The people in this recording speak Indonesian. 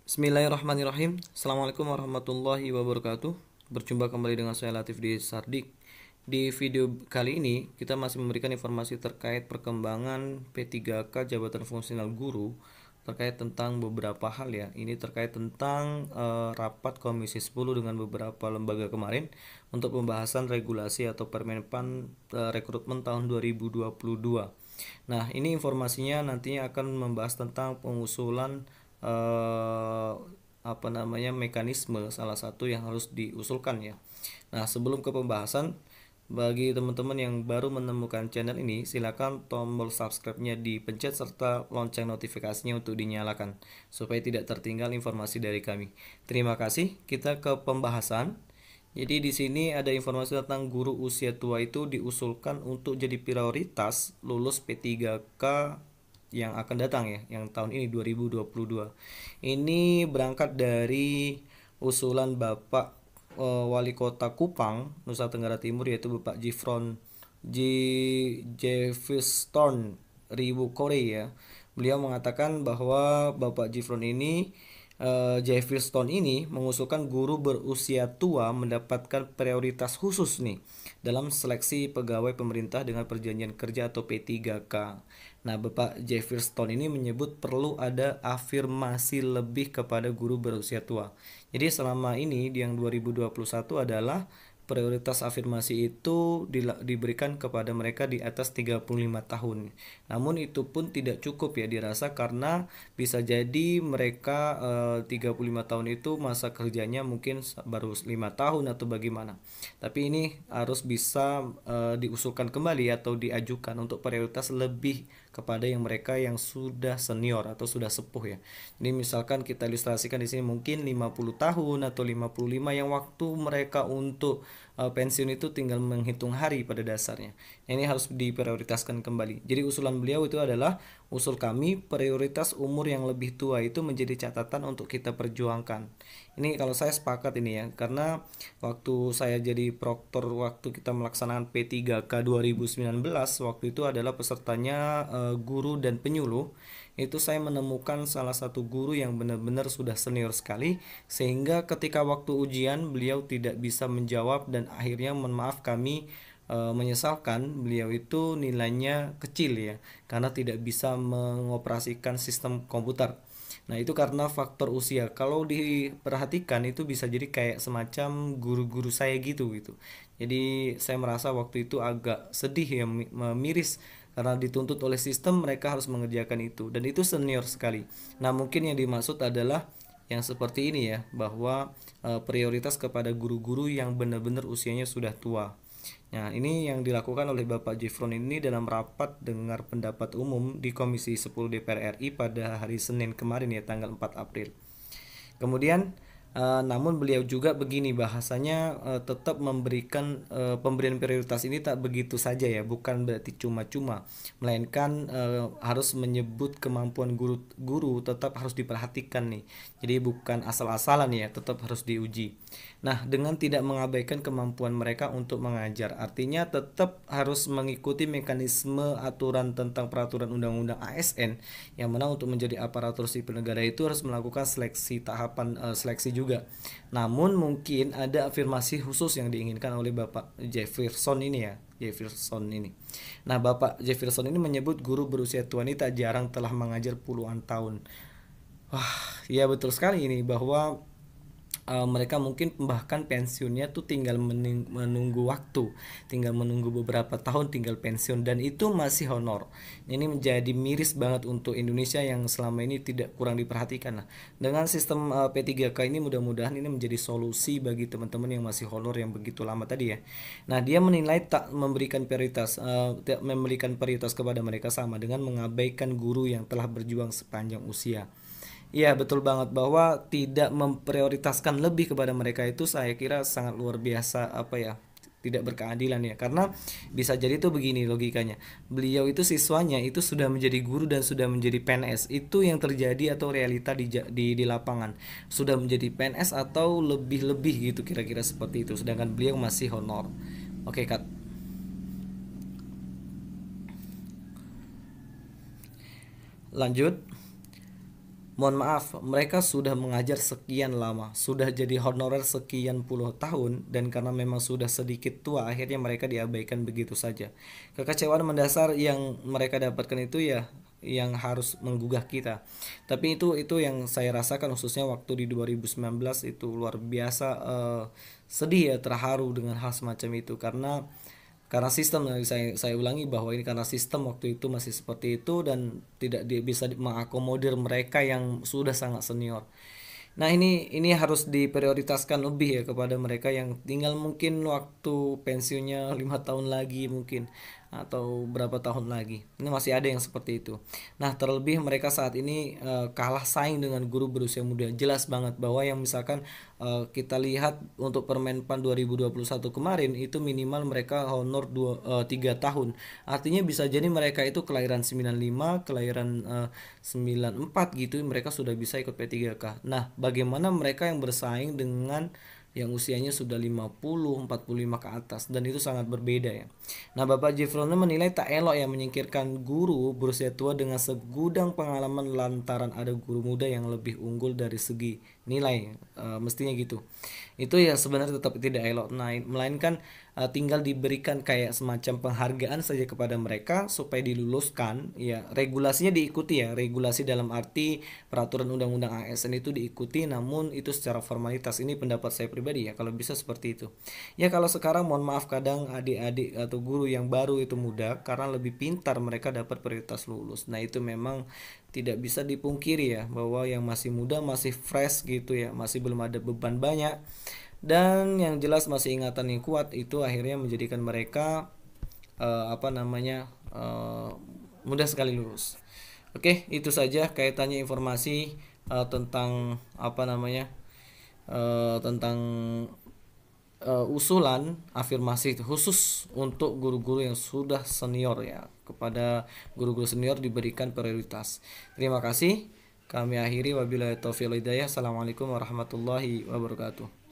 Bismillahirrahmanirrahim. Assalamualaikum warahmatullahi wabarakatuh. Berjumpa kembali dengan saya Latif di Sardik. Di video kali ini kita masih memberikan informasi terkait perkembangan P3K Jabatan Fungsional Guru terkait tentang beberapa hal ya. Ini terkait tentang rapat Komisi 10 dengan beberapa lembaga kemarin untuk pembahasan regulasi atau Permenpan rekrutmen tahun 2022. Nah, ini informasinya nantinya akan membahas tentang pengusulan mekanisme salah satu yang harus diusulkan ya. Nah, sebelum ke pembahasan, bagi teman-teman yang baru menemukan channel ini, silakan tombol subscribe-nya dipencet serta lonceng notifikasinya untuk dinyalakan supaya tidak tertinggal informasi dari kami. Terima kasih. Kita ke pembahasan. Jadi di sini ada informasi tentang guru usia tua itu diusulkan untuk jadi prioritas lulus P3K yang akan datang ya, yang tahun ini 2022. Ini berangkat dari usulan Bapak Wali Kota Kupang, Nusa Tenggara Timur, yaitu Bapak Jifron J. Jefferson Ribu Korea. Beliau mengatakan bahwa Bapak Jifron ini Jefferson ini mengusulkan guru berusia tua mendapatkan prioritas khusus nih dalam seleksi pegawai pemerintah dengan perjanjian kerja atau P3K. Nah, Bapak Jefferson ini menyebut perlu ada afirmasi lebih kepada guru berusia tua. Jadi selama ini di yang 2021 adalah prioritas afirmasi itu diberikan kepada mereka di atas 35 tahun. Namun itu pun tidak cukup ya dirasa, karena bisa jadi mereka 35 tahun itu masa kerjanya mungkin baru 5 tahun atau bagaimana. Tapi ini harus bisa diusulkan kembali atau diajukan untuk prioritas lebih kepada yang mereka yang sudah senior atau sudah sepuh ya. Jadi misalkan kita ilustrasikan di sini mungkin 50 tahun atau 55 yang waktu mereka untuk pensiun itu tinggal menghitung hari pada dasarnya. Ini harus diprioritaskan kembali. Jadi usulan beliau itu adalah, usul kami prioritas umur yang lebih tua itu menjadi catatan untuk kita perjuangkan. Ini kalau saya sepakat ini ya, karena waktu saya jadi proktor waktu kita melaksanakan P3K 2019, waktu itu adalah pesertanya guru dan penyuluh. Itu saya menemukan salah satu guru yang benar-benar sudah senior sekali, sehingga ketika waktu ujian beliau tidak bisa menjawab dan akhirnya mohon maaf kami menyesalkan beliau itu nilainya kecil ya, karena tidak bisa mengoperasikan sistem komputer. Nah, itu karena faktor usia. Kalau diperhatikan itu bisa jadi kayak semacam guru-guru saya gitu. Jadi saya merasa waktu itu agak sedih ya, miris, karena dituntut oleh sistem mereka harus mengerjakan itu, dan itu senior sekali. Nah, mungkin yang dimaksud adalah yang seperti ini ya, bahwa prioritas kepada guru-guru yang benar-benar usianya sudah tua. Nah, ini yang dilakukan oleh Bapak Jifron ini dalam rapat dengar pendapat umum di Komisi 10 DPR RI pada hari Senin kemarin ya, tanggal 4 April. Kemudian namun beliau juga begini bahasanya, tetap memberikan pemberian prioritas ini tak begitu saja ya, bukan berarti cuma-cuma, melainkan harus menyebut kemampuan guru tetap harus diperhatikan nih. Jadi bukan asal-asalan ya, tetap harus diuji. Nah, dengan tidak mengabaikan kemampuan mereka untuk mengajar, artinya tetap harus mengikuti mekanisme aturan tentang peraturan undang-undang ASN, yang mana untuk menjadi aparatur sipil negara itu harus melakukan seleksi tahapan seleksi juga. Namun mungkin ada afirmasi khusus yang diinginkan oleh Bapak Jefferson ini ya. Jefferson ini. Nah, Bapak Jefferson ini menyebut guru berusia tua ini tak jarang telah mengajar puluhan tahun. Wah, ya betul sekali ini, bahwa mereka mungkin bahkan pensiunnya tuh tinggal menunggu waktu, tinggal menunggu beberapa tahun tinggal pensiun, dan itu masih honor. Ini menjadi miris banget untuk Indonesia yang selama ini tidak kurang diperhatikan. Nah, dengan sistem P3K ini mudah-mudahan ini menjadi solusi bagi teman-teman yang masih honor yang begitu lama tadi ya. Nah, dia menilai tak memberikan prioritas tidak memberikan prioritas kepada mereka sama dengan mengabaikan guru yang telah berjuang sepanjang usia. Iya, betul banget, bahwa tidak memprioritaskan lebih kepada mereka itu saya kira sangat luar biasa, apa ya, tidak berkeadilan ya. Karena bisa jadi tuh begini logikanya. Beliau itu siswanya itu sudah menjadi guru dan sudah menjadi PNS. Itu yang terjadi atau realita di lapangan. Sudah menjadi PNS atau lebih-lebih gitu, kira-kira seperti itu. Sedangkan beliau masih honor. Oke, Kak. Lanjut. mohon maaf, mereka sudah mengajar sekian lama, sudah jadi honorer sekian puluh tahun, dan karena memang sudah sedikit tua, akhirnya mereka diabaikan begitu saja. Kekecewaan mendasar yang mereka dapatkan itu ya yang harus menggugah kita. Tapi itu yang saya rasakan khususnya waktu di 2019 itu luar biasa sedih ya, terharu dengan hal semacam itu karena sistem, saya ulangi bahwa ini karena sistem waktu itu masih seperti itu dan tidak bisa mengakomodir mereka yang sudah sangat senior. Nah, ini harus diprioritaskan lebih ya kepada mereka yang tinggal mungkin waktu pensiunnya 5 tahun lagi mungkin atau berapa tahun lagi. Ini masih ada yang seperti itu. Nah, terlebih mereka saat ini kalah saing dengan guru berusia muda. Jelas banget bahwa yang misalkan kita lihat untuk Permenpan 2021 kemarin itu minimal mereka honor 3 tahun. Artinya bisa jadi mereka itu kelahiran 95, kelahiran 94 gitu, mereka sudah bisa ikut P3K. Nah, bagaimana mereka yang bersaing dengan yang usianya sudah 50, 45 ke atas, dan itu sangat berbeda ya. Nah, Bapak Jeffrono menilai tak elok ya menyingkirkan guru berusia tua dengan segudang pengalaman lantaran ada guru muda yang lebih unggul dari segi nilai. Mestinya gitu. Itu ya sebenarnya tetap tidak elok. Nah, melainkan tinggal diberikan kayak semacam penghargaan saja kepada mereka supaya diluluskan. Ya, regulasinya diikuti ya. Regulasi dalam arti peraturan undang-undang ASN itu diikuti, namun itu secara formalitas. Ini pendapat saya pribadi ya, kalau bisa seperti itu. Ya, kalau sekarang mohon maaf kadang adik-adik atau guru yang baru itu muda karena lebih pintar mereka dapat prioritas lulus. Nah, itu memang tidak bisa dipungkiri ya bahwa yang masih muda masih fresh gitu ya, masih belum ada beban banyak, dan yang jelas masih ingatan yang kuat itu akhirnya menjadikan mereka apa namanya mudah sekali lulus. Oke, itu saja kaitannya informasi tentang apa namanya tentang usulan afirmasi khusus untuk guru-guru yang sudah senior ya. Kepada guru-guru senior diberikan prioritas. Terima kasih. Kami akhiri wabillahi taufiq wal hidayah. Assalamualaikum warahmatullahi wabarakatuh.